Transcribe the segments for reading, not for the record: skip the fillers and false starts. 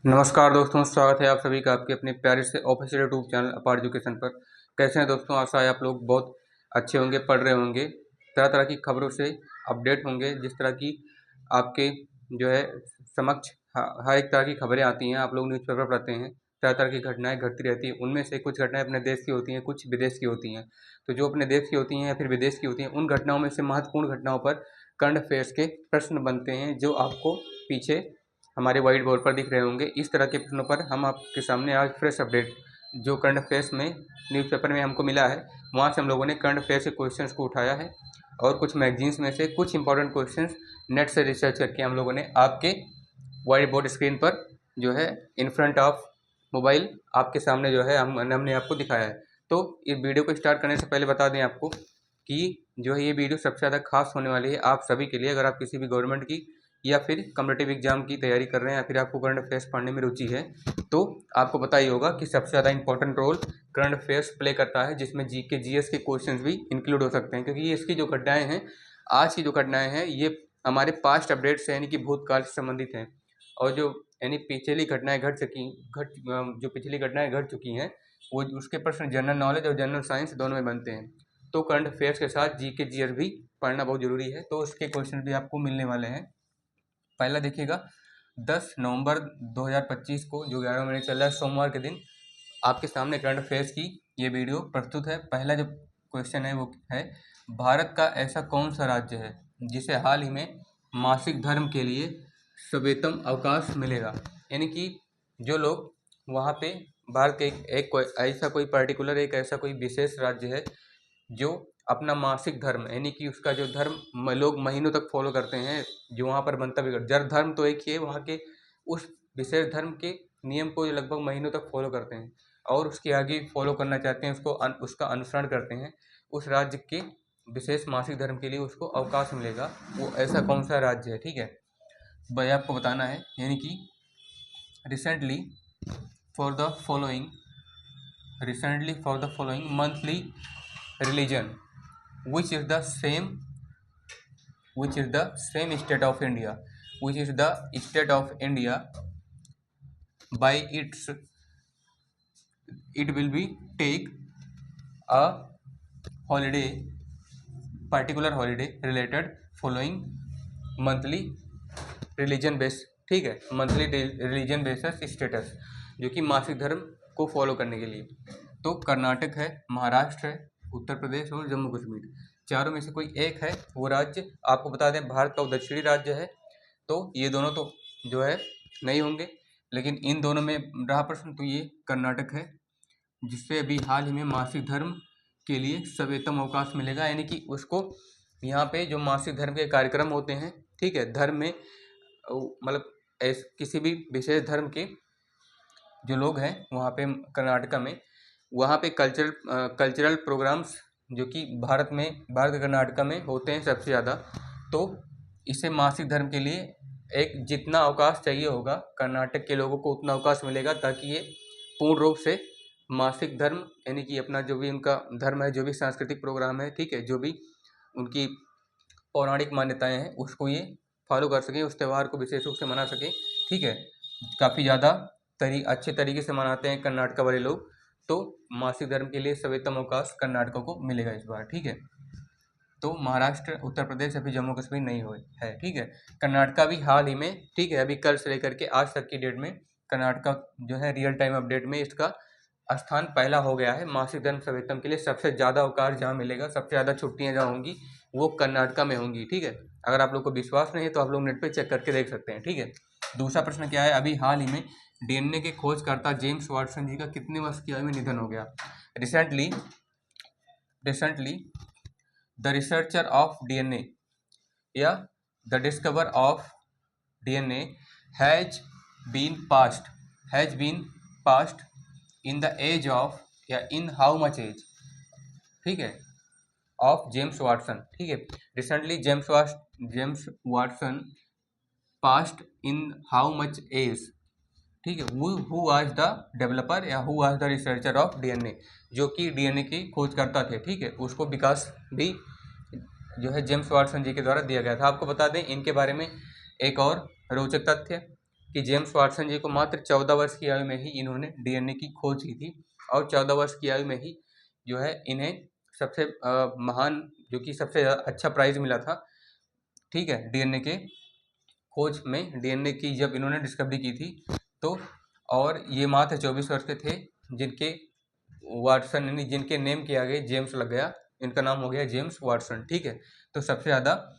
नमस्कार दोस्तों, स्वागत है आप सभी का आपके अपने प्यारे से ऑफिशियल यूट्यूब चैनल अपार एजुकेशन पर। कैसे हैं दोस्तों? आशा है आप लोग बहुत अच्छे होंगे, पढ़ रहे होंगे, तरह तरह की खबरों से अपडेट होंगे। जिस तरह की आपके जो है समक्ष हर एक तरह की खबरें आती हैं, आप लोग न्यूज़पेपर पढ़ते हैं, तरह तरह की घटनाएं घटती रहती हैं। उनमें से कुछ घटनाएं अपने देश की होती हैं, कुछ विदेश की होती हैं। तो जो अपने देश की होती हैं या फिर विदेश की होती हैं, उन घटनाओं में से महत्वपूर्ण घटनाओं पर करंट अफेयर्स के प्रश्न बनते हैं, जो आपको पीछे हमारे व्हाइट बोर्ड पर दिख रहे होंगे। इस तरह के प्रश्नों पर हम आपके सामने आज फ्रेश अपडेट जो करंट अफेयर्स में न्यूज़पेपर में हमको मिला है, वहाँ से हम लोगों ने करंट अफेयर्स के क्वेश्चंस को उठाया है और कुछ मैगजीन्स में से कुछ इंपॉर्टेंट क्वेश्चंस नेट से रिसर्च करके हम लोगों ने आपके व्हाइट बोर्ड स्क्रीन पर जो है इन फ्रंट ऑफ मोबाइल आपके सामने जो है हमने आपको दिखाया है। तो इस वीडियो को स्टार्ट करने से पहले बता दें आपको कि जो है ये वीडियो सबसे ज़्यादा खास होने वाली है आप सभी के लिए। अगर आप किसी भी गवर्नमेंट की या फिर कॉम्पिटिटिव एग्जाम की तैयारी कर रहे हैं या फिर आपको करंट अफेयर्स पढ़ने में रुचि है, तो आपको पता ही होगा कि सबसे ज़्यादा important role current affairs play करता है, जिसमें जीके जीएस के क्वेश्चंस भी इंक्लूड हो सकते हैं। क्योंकि ये इसकी जो घटनाएं हैं, आज की जो घटनाएं हैं, ये हमारे पास्ट अपडेट से यानी कि भूतकाल से संबंधित हैं। और जो यानी पिछली घटनाएं जो पिछली घटनाएं घट चुकी हैं, वो उसके प्रश्न जनरल नॉलेज और जनरल साइंस दोनों में बनते हैं। तो करंट अफेयर्स के साथ जीके जीएस भी पढ़ना बहुत जरूरी है। तो उसके क्वेश्चन भी आपको मिलने वाले हैं। पहला देखिएगा, 10 नवंबर 2025 को जो 11 महीने चल रहा है, सोमवार के दिन आपके सामने करंट अफेयर्स की ये वीडियो प्रस्तुत है। पहला जो क्वेश्चन है वो है, भारत का ऐसा कौन सा राज्य है जिसे हाल ही में मासिक धर्म के लिए सवेतम अवकाश मिलेगा? यानी कि जो लोग वहाँ पे भारत के ऐसा कोई पर्टिकुलर एक ऐसा कोई विशेष राज्य है जो अपना मासिक धर्म यानी कि उसका जो धर्म लोग महीनों तक फॉलो करते हैं, जो वहाँ पर बनता भी जर धर्म तो एक ही है, वहाँ के उस विशेष धर्म के नियम को जो लगभग महीनों तक फॉलो करते हैं और उसके आगे फॉलो करना चाहते हैं, उसका अनुसरण करते हैं। उस राज्य के विशेष मासिक धर्म के लिए उसको अवकाश मिलेगा। वो ऐसा कौन सा राज्य है? ठीक है भाई, आपको बताना है। यानी कि recently for the following monthly religion which is the same state of India, by it will be take a holiday, particular holiday related following monthly religion base। ठीक है, मंथली रिलीजन बेसिस स्टेटस, जो कि मासिक धर्म को follow करने के लिए। तो कर्नाटक है, महाराष्ट्र है, उत्तर प्रदेश और जम्मू कश्मीर, चारों में से कोई एक है वो राज्य। आपको बता दें भारत का दक्षिणी राज्य है, तो ये दोनों तो जो है नहीं होंगे, लेकिन इन दोनों में रहा प्रश्न तो ये कर्नाटक है, जिससे अभी हाल ही में मासिक धर्म के लिए सवेतम अवकाश मिलेगा। यानी कि उसको यहाँ पे जो मासिक धर्म के कार्यक्रम होते हैं, ठीक है, धर्म में मतलब किसी भी विशेष धर्म के जो लोग हैं वहाँ पे कर्नाटका में, वहाँ पे कल्चरल प्रोग्राम्स जो कि भारत कर्नाटका में होते हैं सबसे ज़्यादा। तो इसे मासिक धर्म के लिए एक जितना अवकाश चाहिए होगा कर्नाटक के लोगों को, उतना अवकाश मिलेगा, ताकि ये पूर्ण रूप से मासिक धर्म यानी कि अपना जो भी उनका धर्म है, जो भी सांस्कृतिक प्रोग्राम है, ठीक है, जो भी उनकी पौराणिक मान्यताएं हैं, उसको ये फॉलो कर सकें, उस त्यौहार को विशेष रूप से मना सकें। ठीक है, काफ़ी ज़्यादा अच्छे तरीके से मनाते हैं कर्नाटका वाले लोग। तो मासिक धर्म के लिए सवेतम अवकाश कर्नाटका को मिलेगा इस बार। ठीक है, तो महाराष्ट्र, उत्तर प्रदेश अभी जम्मू कश्मीर नहीं हुए है। ठीक है, कर्नाटका भी हाल ही में, ठीक है, अभी कल से लेकर के आज तक की डेट में कर्नाटका जो है रियल टाइम अपडेट में इसका स्थान पहला हो गया है। मासिक धर्म सवेतम के लिए सबसे ज़्यादा अवकाश जहाँ मिलेगा, सबसे ज़्यादा छुट्टियाँ जहाँ होंगी, वो कर्नाटका में होंगी। ठीक है, अगर आप लोग को विश्वास नहीं है तो आप लोग नेट पे चेक करके देख सकते हैं। ठीक है, दूसरा प्रश्न क्या है, अभी हाल ही में डीएनए के खोजकर्ता जेम्स वाटसन जी का कितने वर्ष की आयु में निधन हो गया? Recently the researcher of DNA या the discover of DNA has been passed in the age of, या इन हाउ मच एज, ठीक है, ऑफ जेम्स वाटसन। ठीक है, recently James Watson passed in how much age, ठीक है, who was the developer या who was the researcher of DNA, जो कि डीएनए की खोजकर्ता थे। ठीक है, उसको विकास भी जो है जेम्स वाटसन जी के द्वारा दिया गया था। आपको बता दें इनके बारे में एक और रोचक तथ्य, कि जेम्स वाटसन जी को मात्र 14 वर्ष की आयु में ही इन्होंने डीएनए की खोज की थी, और 14 वर्ष की आयु में ही जो है इन्हें सबसे महान, जो कि सबसे अच्छा प्राइज मिला था, ठीक है, डीएनए के खोज में। डीएनए की जब इन्होंने डिस्कवरी की थी तो, और ये मात्र 24 वर्ष के थे जिनके वाटसन, यानी जिनके नेम के आगे जेम्स लग गया, इनका नाम हो गया जेम्स वाटसन, ठीक है। तो सबसे ज़्यादा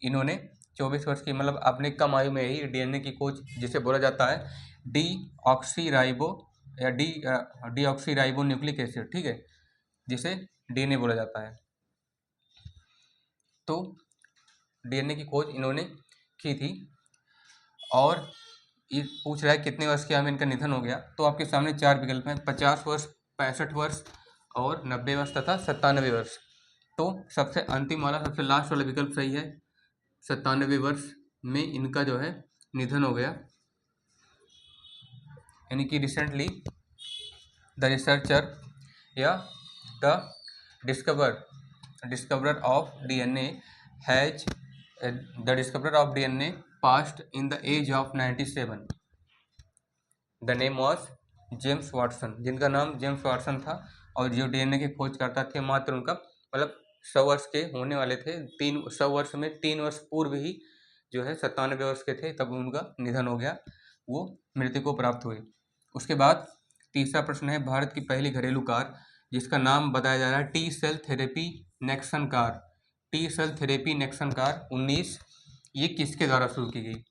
इन्होंने 24 वर्ष की, मतलब अपने कम आयु में ही डीएनए की खोज, जिसे बोला जाता है डी ऑक्सी राइबो या D oxy ribo nucleic acid, ठीक है, जिसे डीएनए बोला जाता है। तो डीएनए की खोज इन्होंने की थी। और ये पूछ रहा है कितने वर्ष की आयु में इनका निधन हो गया, तो आपके सामने 4 विकल्प हैं, 50 वर्ष, 65 वर्ष और 90 वर्ष तथा 97 वर्ष। तो सबसे अंतिम वाला, सबसे लास्ट वाला विकल्प सही है, 97 वर्ष में इनका जो है निधन हो गया। यानी कि रिसेंटली द रिसर्चर या the discoverer of DNA has the discoverer of DNA passed in the age of 97. The name was James Watson, जिनका नाम जेम्स वाटसन था, और जो डीएनए के खोज करता थे, मात्र उनका मतलब 100 वर्ष के होने वाले थे, 100 वर्ष में 3 वर्ष पूर्व ही जो है 97 वर्ष के थे, तब उनका निधन हो गया, वो मृत्यु को प्राप्त हुए। उसके बाद तीसरा प्रश्न है, भारत की पहली घरेलू कार जिसका नाम बताया जा रहा है T cell therapy Nexon CAR, T cell therapy Nexon CAR 19, ये किसके द्वारा शुरू की गई?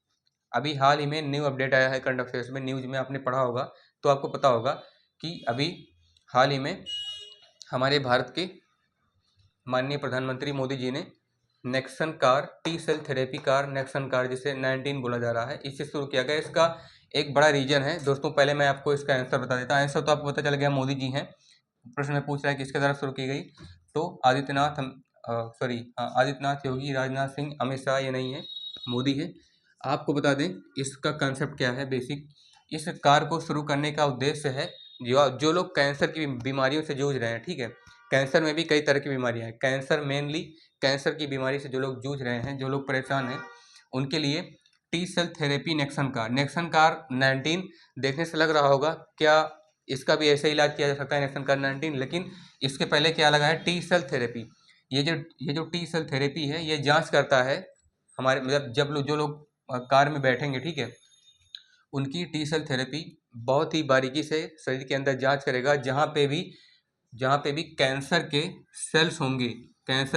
अभी हाल ही में न्यू अपडेट आया है करंट अफेयर्स में, न्यूज में आपने पढ़ा होगा, तो आपको पता होगा कि अभी हाल ही में हमारे भारत के माननीय प्रधानमंत्री मोदी जी ने Nexon CAR, T cell therapy CAR Nexon CAR, जिसे 19 बोला जा रहा है, इससे शुरू किया गया। इसका एक बड़ा रीजन है दोस्तों, पहले मैं आपको इसका आंसर बता देता हूँ। आंसर तो आपको पता चल गया, मोदी जी हैं। प्रश्न में पूछ रहा है किसके द्वारा शुरू की गई, तो आदित्यनाथ योगी, राजनाथ सिंह, अमित शाह, ये नहीं है, मोदी है। आपको बता दें इसका कंसेप्ट क्या है बेसिक। इस कार को शुरू करने का उद्देश्य है जो लोग कैंसर की बीमारियों से जूझ रहे हैं, ठीक है, कैंसर में भी कई तरह की बीमारियां हैं, कैंसर मेनली कैंसर की बीमारी से जो लोग जूझ रहे हैं, जो लोग परेशान हैं, उनके लिए T cell therapy Nexon CAR 19 देखने से लग रहा होगा क्या इसका भी ऐसे इलाज किया जा सकता है, नेक्सन कार 19, लेकिन इसके पहले क्या लगा है, टी सेल थेरेपी। ये जो टी सेल थेरेपी है, ये जांच करता है हमारे, मतलब जो लोग कार में बैठेंगे, ठीक है, उनकी टी सेल थेरेपी बहुत ही बारीकी से शरीर के अंदर जांच करेगा, जहाँ पे भी कैंसर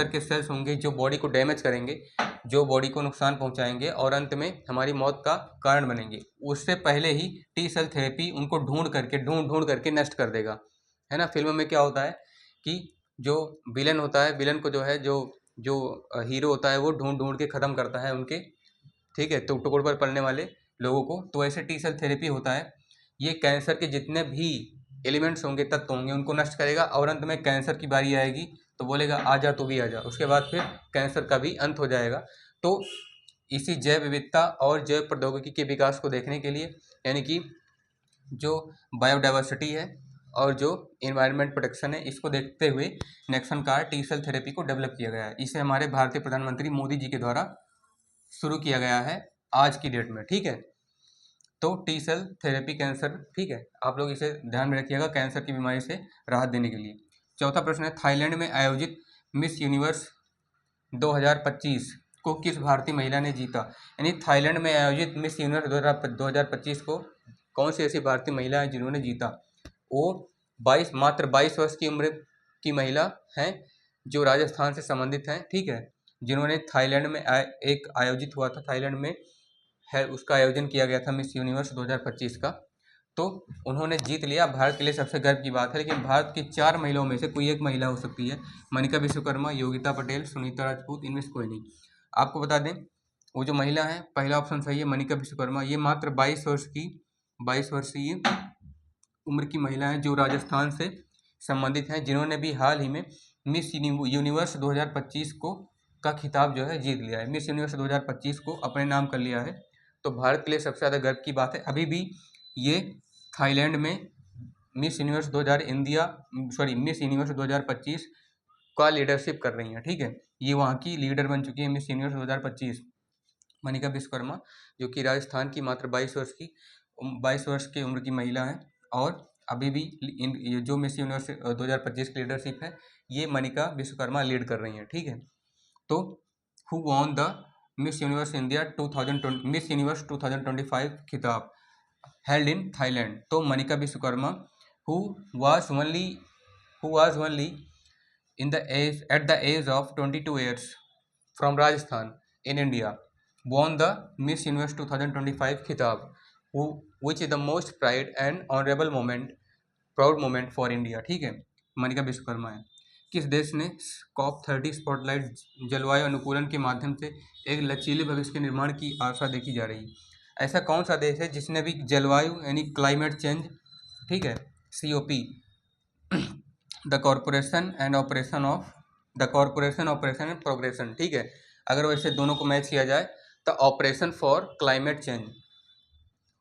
के सेल्स होंगे जो बॉडी को डैमेज करेंगे, जो बॉडी को नुकसान पहुंचाएंगे और अंत में हमारी मौत का कारण बनेंगे, उससे पहले ही टी सेल थेरेपी उनको ढूंढ करके नष्ट कर देगा, है ना। फिल्म में क्या होता है कि जो विलन होता है, विलन को जो है जो हीरो होता है, वो ढूंढ के ख़त्म करता है उनके, ठीक है, तो टुकड़ पर पड़ने वाले लोगों को। तो ऐसे टी सेल थेरेपी होता है, ये कैंसर के जितने भी एलिमेंट्स होंगे, तत्व होंगे, उनको नष्ट करेगा, और अंत में कैंसर की बारी आएगी तो बोलेगा आ जा, तू भी आ जा, उसके बाद फिर कैंसर का भी अंत हो जाएगा। तो इसी जैव विविधता और जैव प्रौद्योगिकी के विकास को देखने के लिए, यानी कि जो बायोडाइवर्सिटी है और जो इन्वायरमेंट प्रोटेक्शन है, इसको देखते हुए Nexon CAR T cell therapy को डेवलप किया गया है। इसे हमारे भारतीय प्रधानमंत्री मोदी जी के द्वारा शुरू किया गया है आज की डेट में, ठीक है। तो टी सेल थेरेपी कैंसर, ठीक है, आप लोग इसे ध्यान में रखिएगा, कैंसर की बीमारी से राहत देने के लिए। चौथा प्रश्न है, थाईलैंड में आयोजित मिस यूनिवर्स 2025 को किस भारतीय महिला ने जीता? यानी थाईलैंड में आयोजित मिस यूनिवर्स 2025 को कौन सी ऐसी भारतीय महिला है जिन्होंने जीता? वो मात्र 22 वर्ष की उम्र की महिला हैं, जो राजस्थान से संबंधित हैं, ठीक है, जिन्होंने थाईलैंड में एक आयोजित हुआ था, थाईलैंड में है, उसका आयोजन किया गया था मिस यूनिवर्स 2025 का, तो उन्होंने जीत लिया। भारत के लिए सबसे गर्व की बात है, लेकिन भारत की 4 महिलाओं में से कोई एक महिला हो सकती है, मनिका विश्वकर्मा, योगिता पटेल, सुनीता राजपूत, इनमें से कोई नहीं। आपको बता दें वो जो महिला है, पहला ऑप्शन सही है, मनिका विश्वकर्मा। ये मात्र 22 वर्षीय उम्र की महिला है, जो राजस्थान से संबंधित हैं, जिन्होंने भी हाल ही में मिस यूनिवर्स 2025 को का खिताब जो है जीत लिया है, मिस यूनिवर्स 2025 को अपने नाम कर लिया है। तो भारत के लिए सबसे ज़्यादा गर्व की बात है। अभी भी ये थाईलैंड में मिस यूनिवर्स 2025 का लीडरशिप कर रही हैं, ठीक है, ये वहाँ की लीडर बन चुकी है मिस यूनिवर्स 2025। मनिका विश्वकर्मा, जो कि राजस्थान की मात्र 22 वर्ष की उम्र की महिला है, और अभी भी ये जो मिस यूनिवर्स 2025 की लीडरशिप है, ये मनिका विश्वकर्मा लीड कर रही हैं, ठीक है। तो who won the miss universe India 2020 miss universe 2025 खिताब हेल्ड इन थाईलैंड। तो Manika Vishwakarma who was only in the age at the age of 22 years from Rajasthan in India won the Miss Universe 2025 खिताब, which is the most proud moment for India, ठीक है। मनिका विश्वकर्मा है। किस देश ने COP30 spotlight जलवायु अनुकूलन के माध्यम से एक लचीले भविष्य के निर्माण की आशा देखी जा रही है। ऐसा कौन सा देश है जिसने भी जलवायु यानी क्लाइमेट चेंज, ठीक है, COP, the corporation and progression, ठीक है। अगर वैसे दोनों को मैच किया जाए तो ऑपरेशन फॉर क्लाइमेट चेंज,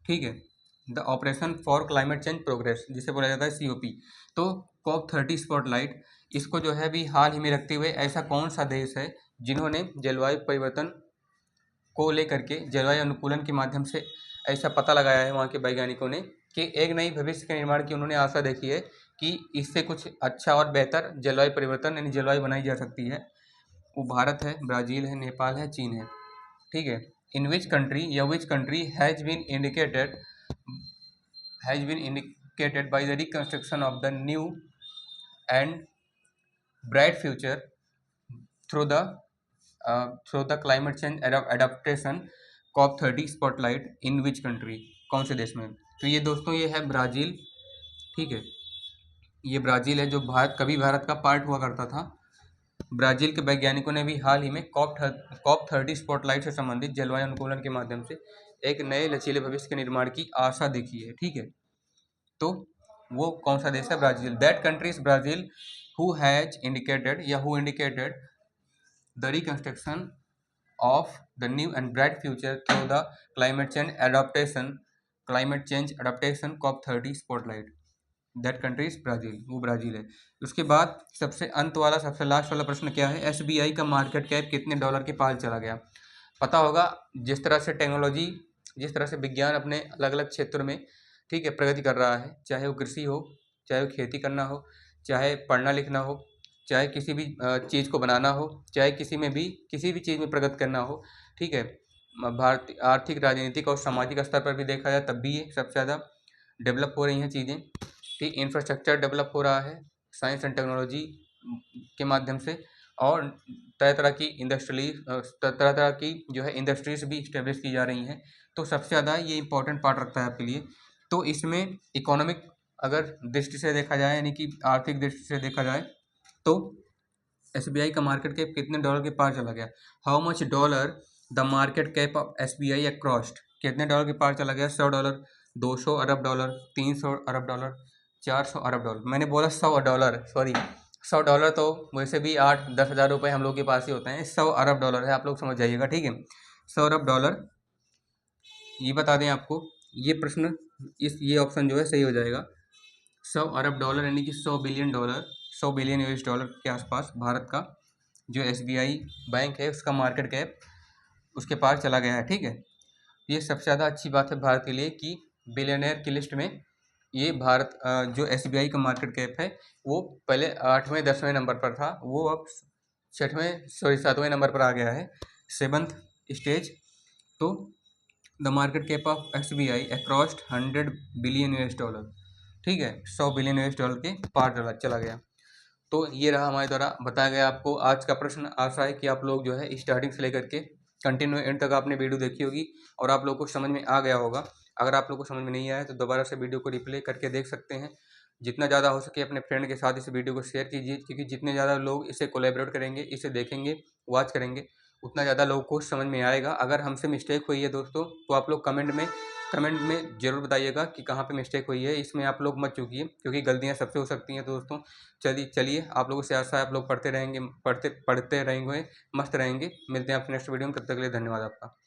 ठीक है, the operation for climate change progress, जिसे बोला जाता है COP। तो COP30 स्पॉटलाइट, इसको जो है भी हाल ही में रखते हुए ऐसा कौन सा देश है जिन्होंने जलवायु परिवर्तन को लेकर के जलवायु अनुकूलन के माध्यम से ऐसा पता लगाया है वहाँ के वैज्ञानिकों ने कि एक नई भविष्य के निर्माण की उन्होंने आशा देखी है कि इससे कुछ अच्छा और बेहतर जलवायु परिवर्तन यानी जलवायु बनाई जा सकती है। वो भारत है, ब्राज़ील है, नेपाल है, चीन है, ठीक है। In which country has been indicated by the reconstruction of the new and bright future through the climate change adaptation COP30 spotlight in which country, कौन से देश में। तो ये दोस्तों ये है ब्राज़ील, ठीक है, ये ब्राज़ील है जो कभी भारत का पार्ट हुआ करता था। ब्राज़ील के वैज्ञानिकों ने भी हाल ही में COP30 स्पॉटलाइट से संबंधित जलवायु अनुकूलन के माध्यम से एक नए लचीले भविष्य के निर्माण की आशा देखी है, ठीक है। तो वो कौन सा देश है, Brazil. That country is Brazil who indicated the reconstruction of the new and bright future through the climate change adaptation COP30 spotlight. That country is Brazil, वो ब्राज़ील है। उसके बाद सबसे लास्ट वाला प्रश्न क्या है, SBI का मार्केट कैप कितने डॉलर के पार चला गया। पता होगा, जिस तरह से विज्ञान अपने अलग अलग क्षेत्रों में, ठीक है, प्रगति कर रहा है, चाहे वो कृषि हो, चाहे वो खेती करना हो, चाहे पढ़ना लिखना हो, चाहे किसी भी चीज़ को बनाना हो, चाहे किसी भी चीज़ में प्रगति करना हो, ठीक है। भारतीय आर्थिक, राजनीतिक और सामाजिक स्तर पर भी देखा जाए तब भी ये सबसे ज़्यादा डेवलप हो रही हैं चीज़ें, ठीक। इंफ्रास्ट्रक्चर डेवलप हो रहा है साइंस एंड टेक्नोलॉजी के माध्यम से, और तरह तरह की जो है इंडस्ट्रीज भी इस्टेब्लिश की जा रही हैं। तो सबसे ज़्यादा ये इंपॉर्टेंट पार्ट रखता है आपके लिए। तो इसमें इकोनॉमिक अगर दृष्टि से देखा जाए, यानी कि आर्थिक दृष्टि से देखा जाए, तो SBI का मार्केट कैप कितने डॉलर के पार चला गया। How much dollar the market cap of SBI across, कितने डॉलर के पार चला गया। $100, $200 अरब, $300 अरब, $400 अरब। मैंने बोला $100, सॉरी, $100 तो वैसे भी 8-10 हज़ार रुपये हम लोग के पास ही होते हैं। $100 अरब है, आप लोग समझ जाइएगा, ठीक है। $100 अरब। ये बता दें आपको, ये प्रश्न ये ऑप्शन जो है सही हो जाएगा। $100 अरब यानी कि $100 बिलियन US डॉलर के आसपास भारत का जो SBI बैंक है उसका मार्केट कैप उसके पार चला गया है, ठीक है। ये सबसे ज़्यादा अच्छी बात है भारत के लिए कि बिलियनर की लिस्ट में ये भारत जो SBI का मार्केट कैप है वो पहले 8वें 10वें नंबर पर था, वो अब 7वें नंबर पर आ गया है, 7th स्टेज। तो the market cap of SBI across 100 billion US dollar, ठीक है, 100 बिलियन US डॉलर के पार चला गया। तो ये रहा हमारे द्वारा बताया गया आपको आज का प्रश्न। आशा है कि आप लोग जो है स्टार्टिंग से लेकर के कंटिन्यू एंड तक आपने वीडियो देखी होगी और आप लोग को समझ में आ गया होगा। अगर आप लोग को समझ में नहीं आया तो दोबारा से वीडियो को रिप्ले करके देख सकते हैं। जितना ज़्यादा हो सके अपने फ्रेंड के साथ इस वीडियो को शेयर कीजिए, क्योंकि जितने ज़्यादा लोग इसे कोलैबोरेट करेंगे, इसे देखेंगे, वॉच करेंगे, उतना ज़्यादा लोगों को समझ में आएगा। अगर हमसे मिस्टेक हुई है दोस्तों तो आप लोग कमेंट में ज़रूर बताइएगा कि कहाँ पे मिस्टेक हुई है। इसमें आप लोग मत चूकिए, क्योंकि गलतियाँ सबसे हो सकती हैं दोस्तों। चलिए आप लोगों से आशा है आप लोग पढ़ते रहेंगे, मस्त रहेंगे। मिलते हैं आपसे नेक्स्ट वीडियो में, तब तक के लिए धन्यवाद आपका।